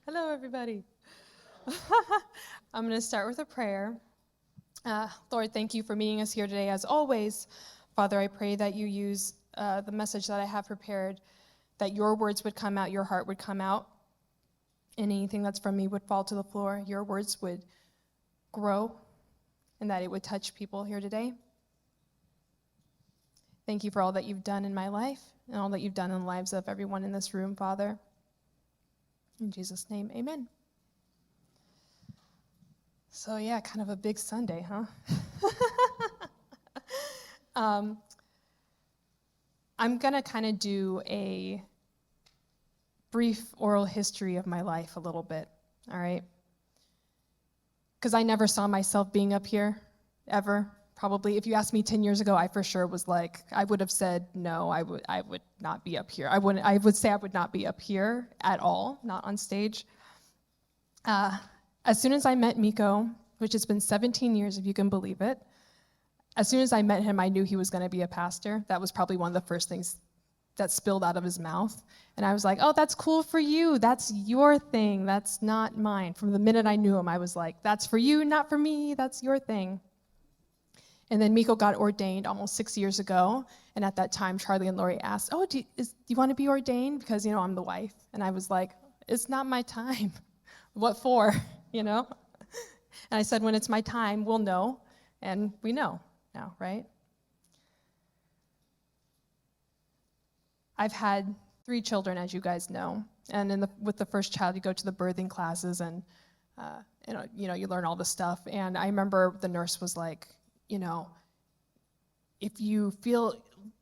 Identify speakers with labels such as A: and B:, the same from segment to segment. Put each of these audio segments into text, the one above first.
A: Hello, everybody. I'm going to start with a prayer. Lord, thank you for meeting us here today. As always, Father, I pray that you use the message that I have prepared, that your words would come out, your heart would come out, and anything that's from me would fall to the floor. Your words would grow, and that it would touch people here today. Thank you for all that you've done in my life and all that you've done in the lives of everyone in this room, Father. In Jesus' name, amen. So yeah, kind of a big Sunday, huh? I'm going to kind of do a brief oral history of my life a little bit, all right? Because I never saw myself being up here, ever. Probably, if you asked me 10 years ago, I for sure was like, I would have said, no, I would not be up here. I would say I would not be up here at all, not on stage. As soon as I met Miko, which has been 17 years, if you can believe it, as soon as I met him, I knew he was going to be a pastor. That was probably one of the first things that spilled out of his mouth. And I was like, oh, that's cool for you. That's your thing. That's not mine. From the minute I knew him, I was like, that's for you, not for me. That's your thing. And then Miko got ordained almost 6 years ago. And at that time, Charlie and Lori asked, oh, do you want to be ordained? Because, I'm the wife. And I was like, it's not my time. What for, And I said, when it's my time, we'll know. And we know now, right? I've had 3 children, as you guys know. And with the first child, you go to the birthing classes and, you learn all this stuff. And I remember the nurse was like, if you feel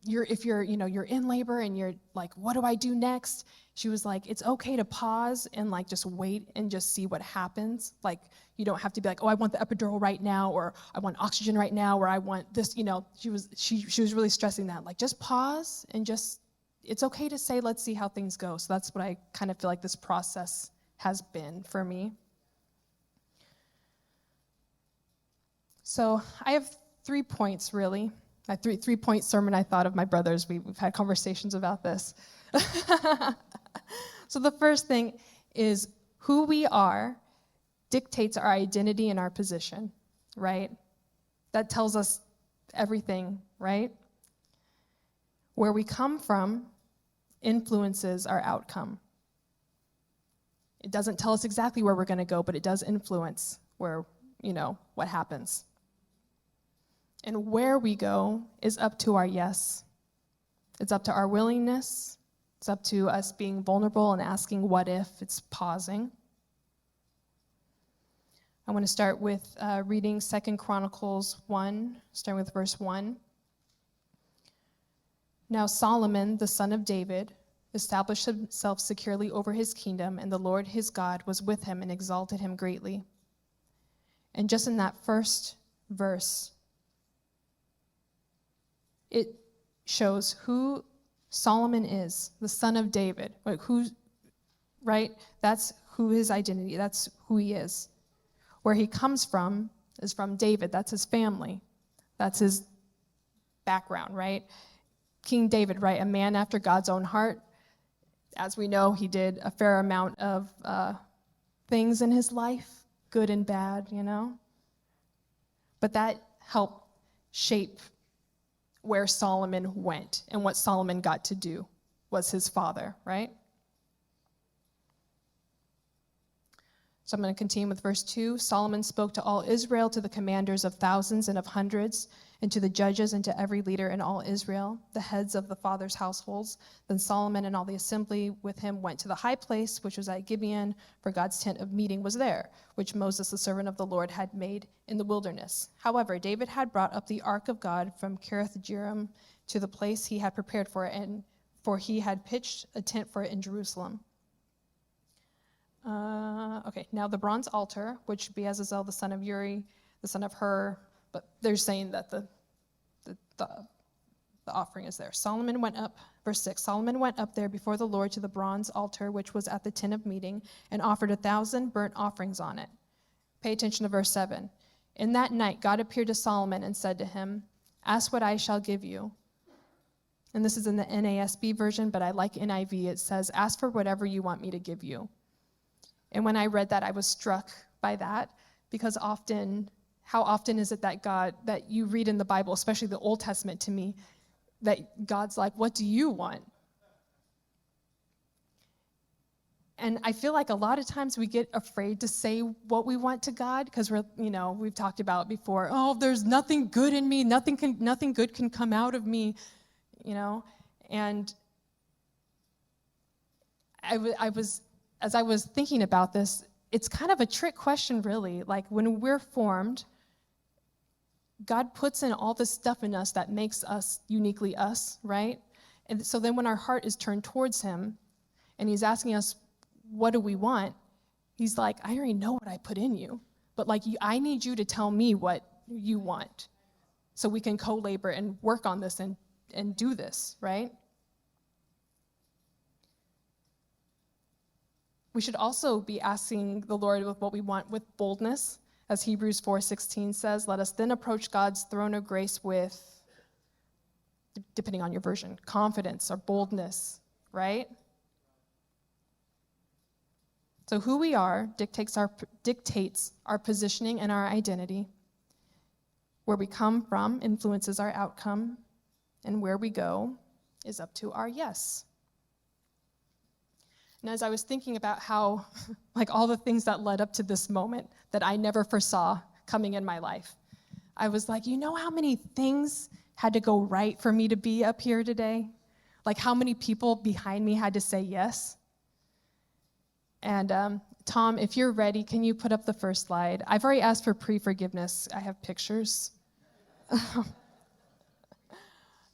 A: you're in labor and you're like, what do I do next? She was like, it's okay to pause and like just wait and just see what happens. Like, you don't have to be like, oh, I want the epidural right now, or I want oxygen right now, or I want this, she was really stressing that. Like, just pause and it's okay to say, let's see how things go. So that's what I kind of feel like this process has been for me. So I have 3 points, really. My three-point sermon I thought of my brothers. We've had conversations about this. So the first thing is who we are dictates our identity and our position, right? That tells us everything, right? Where we come from influences our outcome. It doesn't tell us exactly where we're going to go, but it does influence where, what happens. And where we go is up to our yes. It's up to our willingness. It's up to us being vulnerable and asking what if. It's pausing. I want to start with reading 2 Chronicles 1, starting with verse 1. Now Solomon, the son of David, established himself securely over his kingdom, and the Lord his God was with him and exalted him greatly. And just in that first verse, it shows who Solomon is, the son of David. Like right? That's who his identity, that's who he is. Where he comes from is from David. That's his family. That's his background, right? King David, right? A man after God's own heart. As we know, he did a fair amount of things in his life, good and bad, But that helped shape where Solomon went, and what Solomon got to do was his father, right? So I'm going to continue with verse 2. Solomon spoke to all Israel, to the commanders of thousands and of hundreds, and to the judges and to every leader in all Israel, the heads of the fathers' households. Then Solomon and all the assembly with him went to the high place, which was at Gibeon, for God's tent of meeting was there, which Moses, the servant of the Lord, had made in the wilderness. However, David had brought up the ark of God from Kiriath-jearim to the place he had prepared for it, and for he had pitched a tent for it in Jerusalem. Now the bronze altar, which Beazazel, the son of Uri, the son of Hur, but they're saying that the offering is there. Solomon went up, verse 6, Solomon went up there before the Lord to the bronze altar, which was at the tent of meeting, and offered 1,000 burnt offerings on it. Pay attention to verse 7. In that night, God appeared to Solomon and said to him, ask what I shall give you. And this is in the NASB version, but I like NIV. It says, ask for whatever you want me to give you. And when I read that, I was struck by that, because how often is it that you read in the Bible, especially the Old Testament to me, that God's like, what do you want? And I feel like a lot of times we get afraid to say what we want to God, because we've talked about before, oh, there's nothing good in me, nothing good can come out of me, and as I was thinking about this, it's kind of a trick question, really. Like, when we're formed, God puts in all this stuff in us that makes us uniquely us, right? And so then when our heart is turned towards him and he's asking us, what do we want? He's like, I already know what I put in you, but I need you to tell me what you want so we can co-labor and work on this and do this, right? We should also be asking the Lord with what we want with boldness. As Hebrews 4:16 says, let us then approach God's throne of grace with, depending on your version, confidence or boldness, right? So who we are dictates our positioning and our identity. Where we come from influences our outcome, and where we go is up to our yes. And as I was thinking about how, all the things that led up to this moment that I never foresaw coming in my life, I was like, how many things had to go right for me to be up here today? How many people behind me had to say yes? And Tom, if you're ready, can you put up the first slide? I've already asked for pre-forgiveness. I have pictures.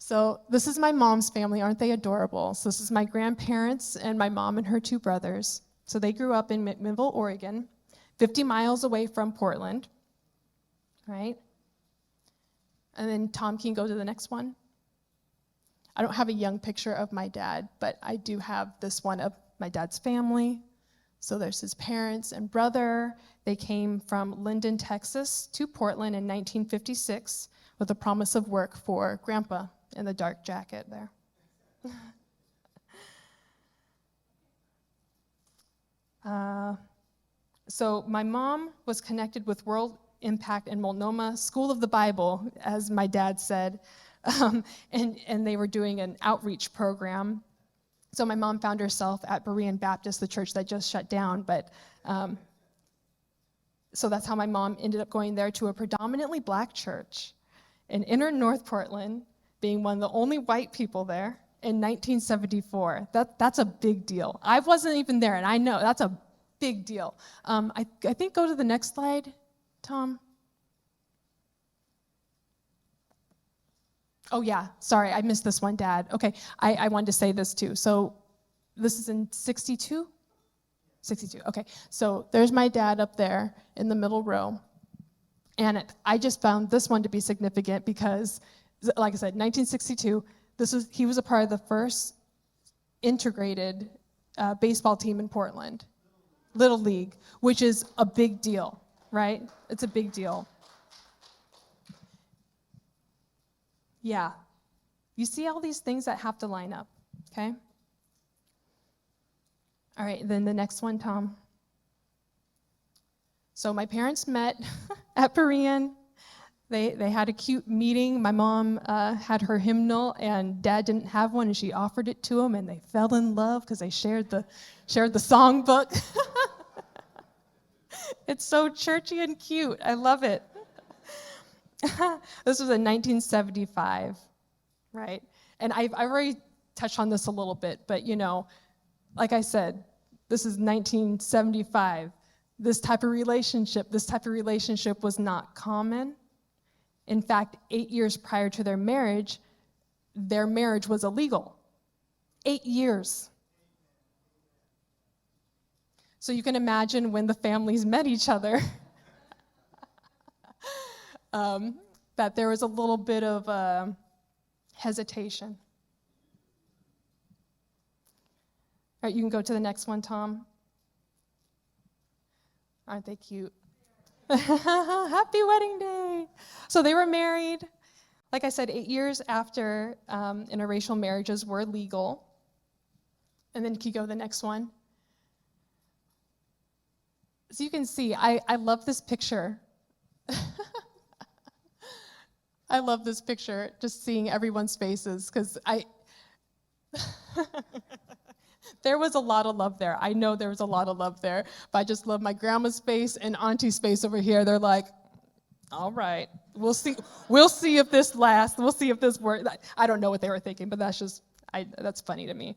A: So this is my mom's family. Aren't they adorable? So this is my grandparents and my mom and her two brothers. So they grew up in McMinnville, Oregon, 50 miles away from Portland, right? And then Tom, can you go to the next one? I don't have a young picture of my dad, but I do have this one of my dad's family. So there's his parents and brother. They came from Linden, Texas to Portland in 1956 with a promise of work for Grandpa in the dark jacket there. So my mom was connected with World Impact and Multnomah School of the Bible, as my dad said, and they were doing an outreach program. So my mom found herself at Berean Baptist, the church that just shut down, but so that's how my mom ended up going there, to a predominantly black church in inner North Portland, being one of the only white people there in 1974. That's a big deal. I wasn't even there, and I know that's a big deal. I think go to the next slide, Tom. Oh yeah, sorry, I missed this one, Dad. Okay, I wanted to say this too. So this is in 62? 62, okay. So there's my dad up there in the middle row. And I just found this one to be significant because, like I said, 1962, he was a part of the first integrated baseball team in Portland, Little League, which is a big deal, right? It's a big deal. Yeah. You see all these things that have to line up, okay? All right, then the next one, Tom. So my parents met at Berean. They had a cute meeting. My mom had her hymnal, and Dad didn't have one, and she offered it to him, and they fell in love because they shared the songbook. It's so churchy and cute. I love it. This was in 1975, right? And I've already touched on this a little bit, but like I said, this is 1975. This type of relationship was not common. In fact, 8 years prior to their marriage was illegal. 8 years. So you can imagine when the families met each other, that there was a little bit of hesitation. All right, you can go to the next one, Tom. Aren't they cute? Happy wedding day. So they were married, like I said, 8 years after interracial marriages were legal. And then can you go to the next one? So you can see, I love this picture. I love this picture, just seeing everyone's faces, because there was a lot of love there. I know there was a lot of love there, but I just love my grandma's face and auntie's face over here. They're like, all right, we'll see if this lasts. We'll see if this works. I don't know what they were thinking, but that's funny to me.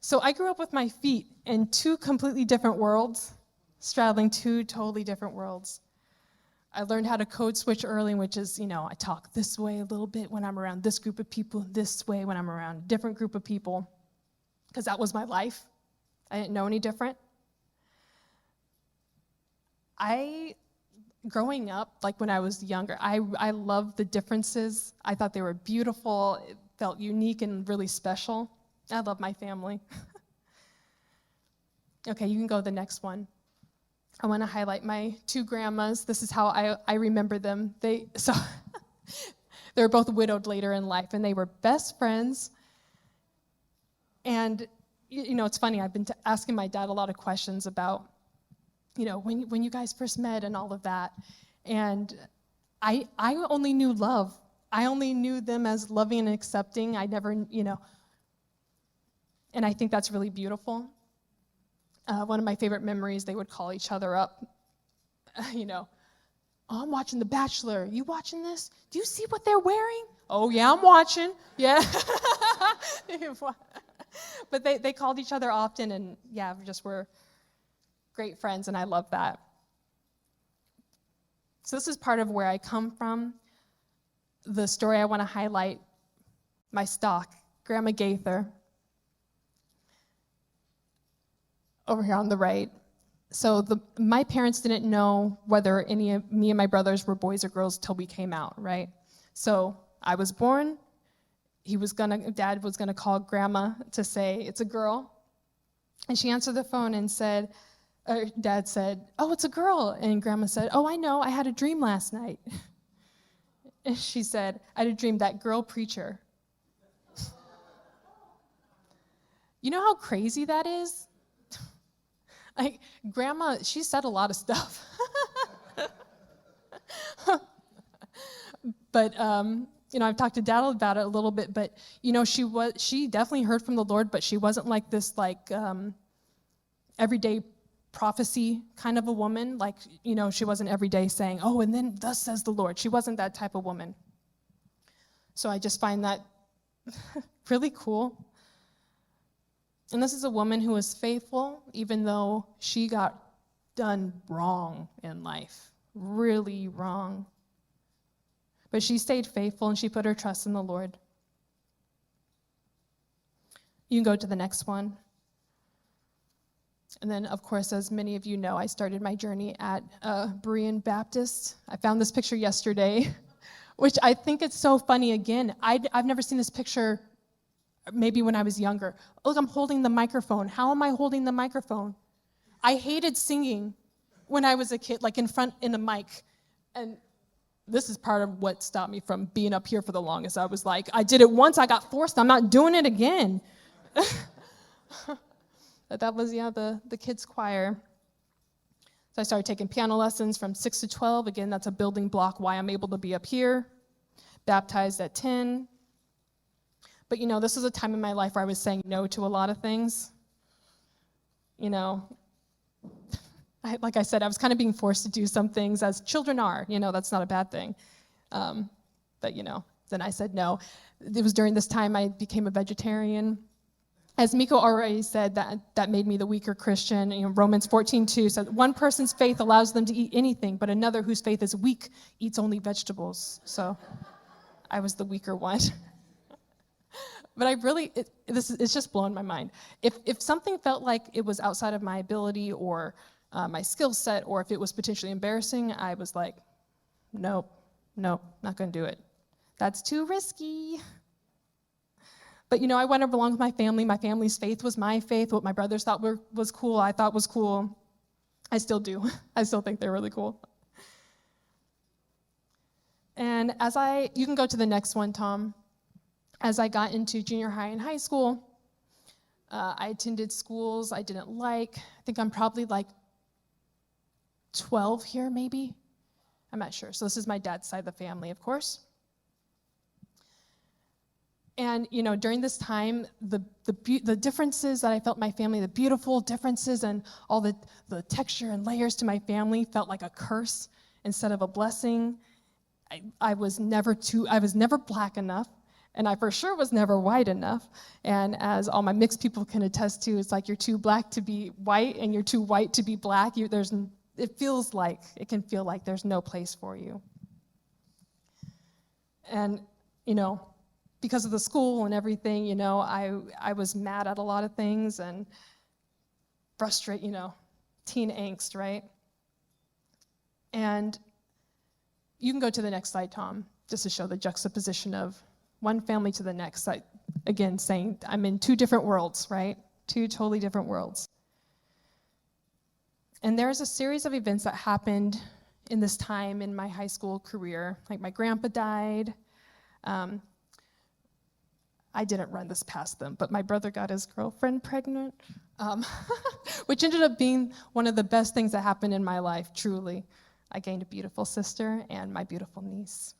A: So I grew up with my feet in two completely different worlds, straddling two totally different worlds. I learned how to code switch early, which is, I talk this way a little bit when I'm around this group of people, this way when I'm around a different group of people, because that was my life. I didn't know any different. Growing up, like when I was younger, I loved the differences. I thought they were beautiful. It felt unique and really special. I love my family. Okay, you can go to the next one. I want to highlight my two grandmas. This is how I remember them. They were both widowed later in life, and they were best friends. And, it's funny, I've been asking my dad a lot of questions about, when you guys first met and all of that. And I only knew love. I only knew them as loving and accepting. I never, and I think that's really beautiful. One of my favorite memories, they would call each other up, oh, I'm watching The Bachelor. You watching this? Do you see what they're wearing? Oh, yeah, I'm watching. Yeah. But they called each other often, and yeah, just were great friends, and I love that. So this is part of where I come from. The story I want to highlight, my stock, Grandma Gaither, over here on the right. So my parents didn't know whether any of me and my brothers were boys or girls till we came out, right? So I was born. Dad was gonna call Grandma to say it's a girl, and she answered the phone and Dad said, "Oh, it's a girl," and Grandma said, "Oh, I know. I had a dream last night." And she said, "I had a dream that girl preacher." You know how crazy that is? Like, Grandma, she said a lot of stuff. But, I've talked to Dad about it a little bit, but, she definitely heard from the Lord, but she wasn't like this, everyday prophecy kind of a woman. Like, she wasn't every day saying, "Oh, and then thus says the Lord." She wasn't that type of woman. So I just find that really cool. And this is a woman who was faithful, even though she got done wrong in life, really wrong. But she stayed faithful, and she put her trust in the Lord. You can go to the next one. And then, of course, as many of you know, I started my journey at Berean Baptist. I found this picture yesterday, which I think it's so funny. Again, I've never seen this picture. Maybe when I was younger. Look, I'm holding the microphone. How am I holding the microphone? I hated singing when I was a kid, like in a mic. And this is part of what stopped me from being up here for the longest. I was like, I did it once, I got forced, I'm not doing it again. But that was, the kids' choir. So I started taking piano lessons from 6 to 12. Again, that's a building block why I'm able to be up here. Baptized at 10. But, this was a time in my life where I was saying no to a lot of things. Like I said, I was kind of being forced to do some things, as children are. That's not a bad thing. But, then I said no. It was during this time I became a vegetarian. As Miko already said, that made me the weaker Christian. Romans 14:2 said, one person's faith allows them to eat anything, but another whose faith is weak eats only vegetables. So I was the weaker one. But it's just blowing my mind. If something felt like it was outside of my ability or my skill set, or if it was potentially embarrassing, I was like, nope, not going to do it. That's too risky. But, I went along with my family. My family's faith was my faith. What my brothers thought was cool, I thought was cool. I still do. I still think they're really cool. And you can go to the next one, Tom. As I got into junior high and high school, I attended schools I didn't like. I think I'm probably like 12 here, maybe. I'm not sure. So this is my dad's side of the family, of course. And, during this time, the differences that I felt in my family, the beautiful differences and all the texture and layers to my family felt like a curse instead of a blessing. I was never black enough, and I for sure was never white enough. And as all my mixed people can attest to, it's like you're too black to be white and you're too white to be black. It can feel like there's no place for you. And, because of the school and everything, I was mad at a lot of things and frustrated, teen angst, right? And you can go to the next slide, Tom, just to show the juxtaposition of one family to the next. Again, saying I'm in two different worlds, right? Two totally different worlds. And there's a series of events that happened in this time in my high school career. Like my grandpa died. I didn't run this past them, but my brother got his girlfriend pregnant, which ended up being one of the best things that happened in my life, truly. I gained a beautiful sister and my beautiful niece.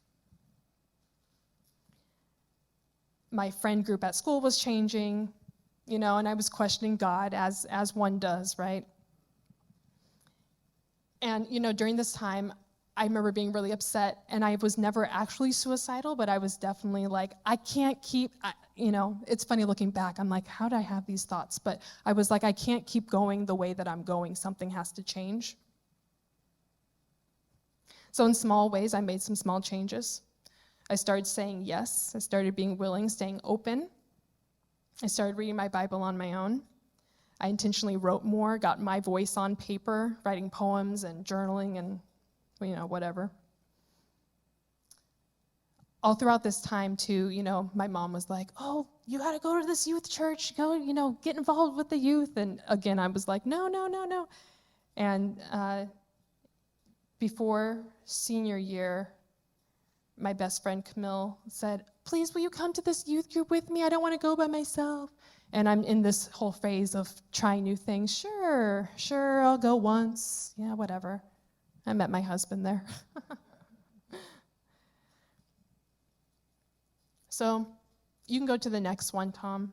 A: My friend group at school was changing, and I was questioning God as one does, right? And, during this time, I remember being really upset, and I was never actually suicidal, but I was definitely like, I can't keep, it's funny looking back. I'm like, how did I have these thoughts? But I was like, I can't keep going the way that I'm going. Something has to change. So in small ways, I made some small changes. I started saying yes. I started being willing, staying open. I started reading my Bible on my own. I intentionally wrote more, got my voice on paper, writing poems and journaling and whatever. All throughout this time, too, my mom was like, oh, you got to go to this youth church, go, get involved with the youth. And again, I was like, no. And before senior year, my best friend Camille said, please, will you come to this youth group with me? I don't want to go by myself. And I'm in this whole phase of trying new things. Sure, I'll go once. Yeah, whatever. I met my husband there. So you can go to the next one, Tom.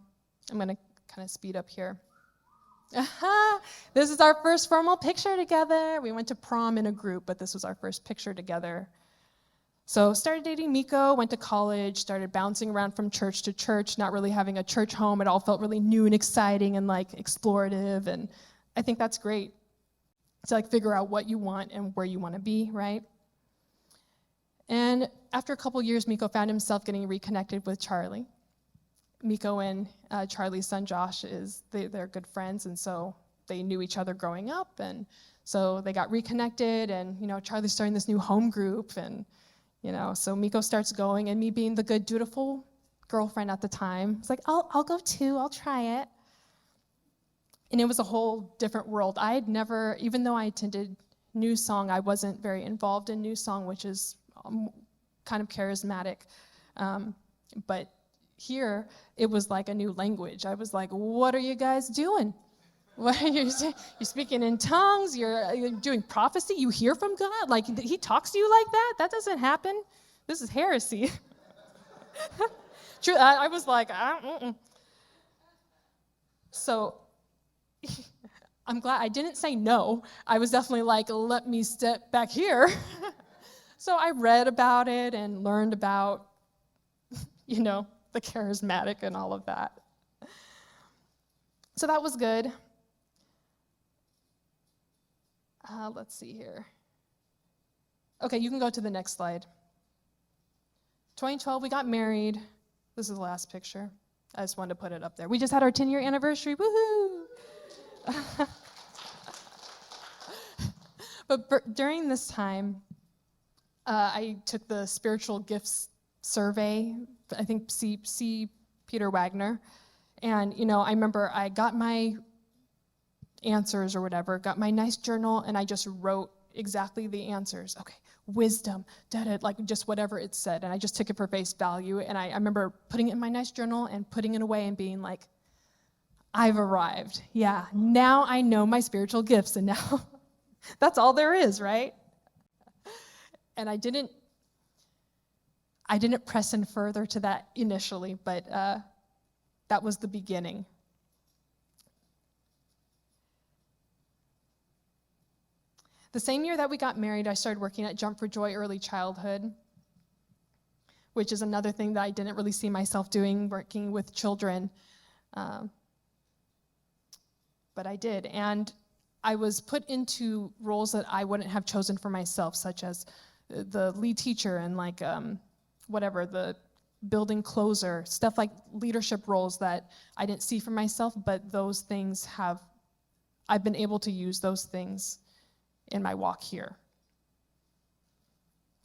A: I'm going to kind of speed up here. This is our first formal picture together. We went to prom in a group, but this was our first picture together. So started dating Miko, went to college, started bouncing around from church to church, not really having a church home. It all felt really new and exciting and explorative, and I think that's great. To figure out what you want and where you want to be, right? And after a couple years, Miko found himself getting reconnected with Charlie. Miko and Charlie's son Josh they're good friends, and so they knew each other growing up, and so they got reconnected, and Charlie's starting this new home group, and so Miko starts going, and me being the good, dutiful girlfriend at the time, it's like, I'll go too, I'll try it. And it was a whole different world. I had never, even though I attended New Song, I wasn't very involved in New Song, which is kind of charismatic. But here, it was like a new language. I was like, what are you guys doing? What are you saying? You're speaking in tongues, you're doing prophecy, you hear from God? He talks to you like that? That doesn't happen. This is heresy. True, I was like, So, I'm glad I didn't say no. I was definitely like, let me step back here. So I read about it and learned about, the charismatic and all of that. So that was good. Let's see here. Okay, you can go to the next slide. 2012, we got married. This is the last picture. I just wanted to put it up there. We just had our 10-year anniversary. Woohoo! But during this time, I took the spiritual gifts survey. I think see Peter Wagner. And, I remember I got my answers or whatever, got my nice journal, and I just wrote exactly the answers. Okay, wisdom, just whatever it said. And I just took it for face value. And I remember putting it in my nice journal and putting it away and being like, I've arrived. Yeah, now I know my spiritual gifts. And now That's all there is, right? And I didn't press in further to that initially, but that was the beginning. The same year that we got married, I started working at Jump for Joy Early Childhood, which is another thing that I didn't really see myself doing, working with children. But I did. And I was put into roles that I wouldn't have chosen for myself, such as the lead teacher and the building closer, stuff like leadership roles that I didn't see for myself, but those things I've been able to use those things in my walk here.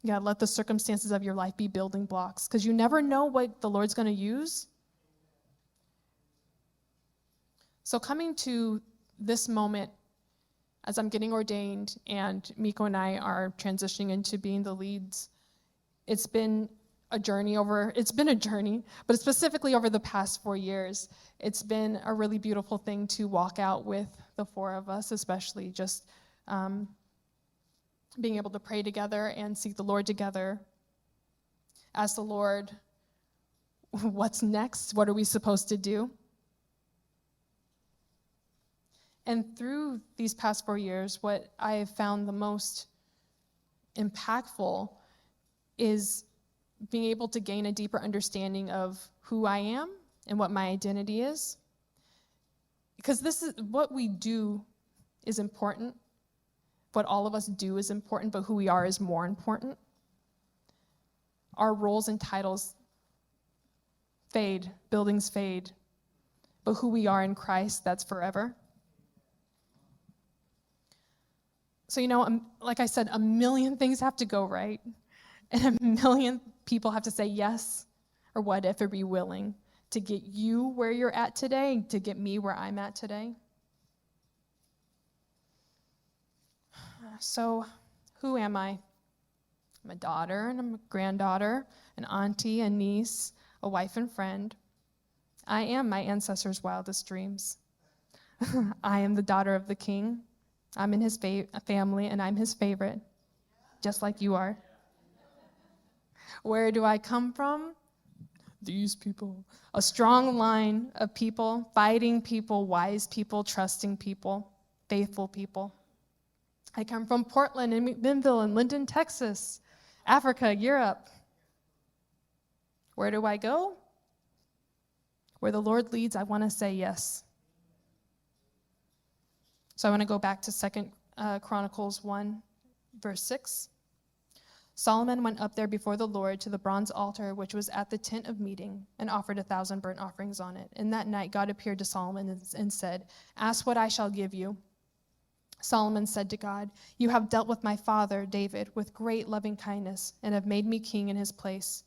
A: Yeah, let the circumstances of your life be building blocks, because you never know what the Lord's going to use. So coming to this moment, as I'm getting ordained and Miko and I are transitioning into being the leads, it's been a journey, but specifically over the past 4 years, it's been a really beautiful thing to walk out with the four of us, especially just being able to pray together and seek the Lord together. Ask the Lord, what's next? What are we supposed to do? And through these past 4 years, what I have found the most impactful is being able to gain a deeper understanding of who I am and what my identity is. Because this is what we do is important. What all of us do is important, but who we are is more important. Our roles and titles fade, buildings fade, but who we are in Christ, that's forever. So, like I said, a million things have to go right, and a million people have to say yes, or what if, or be willing to get you where you're at today, to get me where I'm at today. So, who am I? I'm a daughter, and I'm a granddaughter, an auntie, a niece, a wife and friend. I am my ancestors' wildest dreams. I am the daughter of the King. I'm in his family, and I'm his favorite, just like you are. Where do I come from? These people. A strong line of people, fighting people, wise people, trusting people, faithful people. I come from Portland and McMinnville and Linden, Texas, Africa, Europe. Where do I go? Where the Lord leads, I want to say yes. So I want to go back to 2 Chronicles 1, verse 6. Solomon went up there before the Lord to the bronze altar, which was at the tent of meeting, and offered 1,000 burnt offerings on it. And that night God appeared to Solomon and said, "Ask what I shall give you." Solomon said to God, "You have dealt with my father, David, with great loving kindness, and have made me king in his place.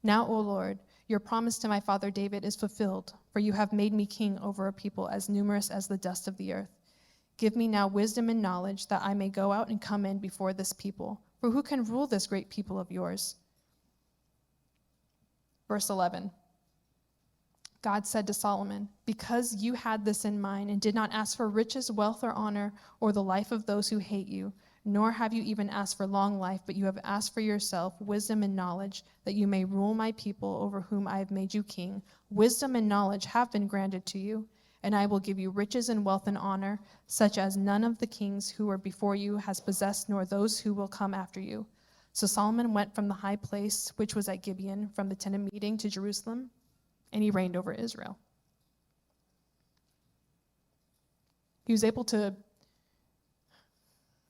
A: Now, O Lord, your promise to my father David is fulfilled, for you have made me king over a people as numerous as the dust of the earth. Give me now wisdom and knowledge, that I may go out and come in before this people. For who can rule this great people of yours?" Verse 11. God said to Solomon, "Because you had this in mind and did not ask for riches, wealth, or honor, or the life of those who hate you, nor have you even asked for long life, but you have asked for yourself wisdom and knowledge, that you may rule my people over whom I have made you king. Wisdom and knowledge have been granted to you, and I will give you riches and wealth and honor, such as none of the kings who were before you has possessed, nor those who will come after you." So Solomon went from the high place, which was at Gibeon, from the tent of meeting to Jerusalem, and he reigned over Israel. He was able to,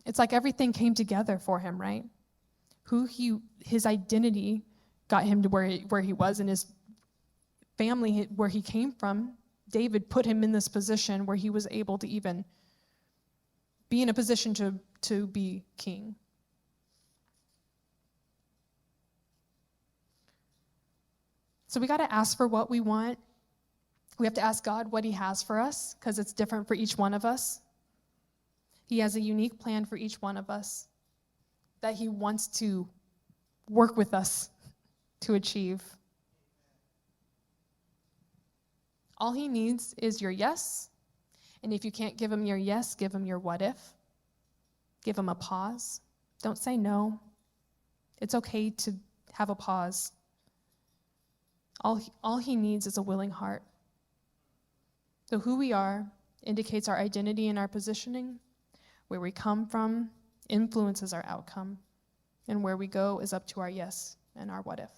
A: it's like everything came together for him, right? His identity got him to where he was, and his family, where he came from. David put him in this position where he was able to even be in a position to be king. So we got to ask for what we want. We have to ask God what he has for us, because it's different for each one of us. He has a unique plan for each one of us that he wants to work with us to achieve. All he needs is your yes. And if you can't give him your yes, give him your what if. Give him a pause. Don't say no. It's okay to have a pause. All he needs is a willing heart. So who we are indicates our identity and our positioning. Where we come from influences our outcome. And where we go is up to our yes and our what if.